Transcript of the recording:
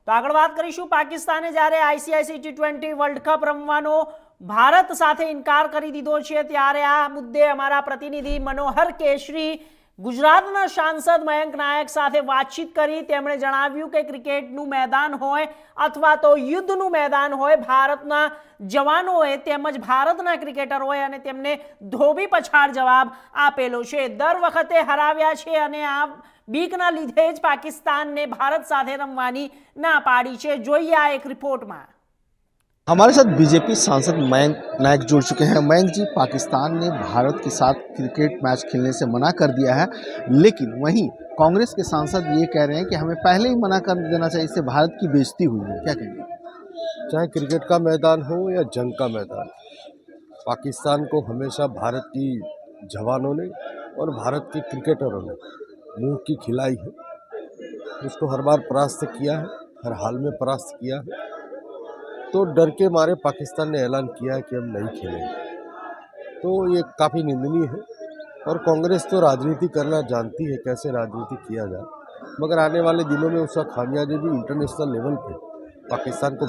તો આગળ વાત કરીશું, પાકિસ્તાને જ્યારે આઈસીઆઈસી T20 વર્લ્ડ કપ રમવાનો ભારત સાથે ઇનકાર કરી દીધો છે, ત્યારે આ મુદ્દે અમારા પ્રતિનિધિ મનોહર કેશરી ગુજરાતના સાંસદ મયંક નાયક સાથે વાતચીત કરી. તેમણે જણાવ્યું કે ક્રિકેટનું મેદાન હોય અથવા તો યુદ્ધનું મેદાન હોય, ભારતના જવાનોએ તેમજ ભારતના ક્રિકેટરોએ અને તેમને ધોબી પછાડ જવાબ આપેલો છે. દર વખતે હરાવ્યા છે અને આ બીકના લીધે જ પાકિસ્તાનને ભારત સાથે રમવાની ના પાડી છે. જોઈએ આ એક रिपोर्ट में। हमारे साथ बीजेपी सांसद मयंक नायक जुड़ चुके हैं। मयंक जी, पाकिस्तान ने भारत के साथ क्रिकेट मैच खेलने से मना कर दिया है, लेकिन वहीं कांग्रेस के सांसद ये कह रहे हैं कि हमें पहले ही मना कर देना चाहिए, इससे भारत की बेइज्जती हुई है। क्या कहेंगे? चाहे क्रिकेट का मैदान हो या जंग का मैदान, पाकिस्तान को हमेशा भारत की जवानों ने और भारत के क्रिकेटरों ने मुंह की खिलाई है। उसको हर बार परास्त किया है, हर हाल में परास्त किया है। तो डर के मारे पाकिस्तान ने ऐलान किया है कि हम नहीं खेलेंगे, तो ये काफ़ी निंदनीय है। और कांग्रेस तो राजनीति करना जानती है, कैसे राजनीति किया जाए, मगर आने वाले दिनों में उसका खामियाजा भी इंटरनेशनल लेवल पे पाकिस्तान को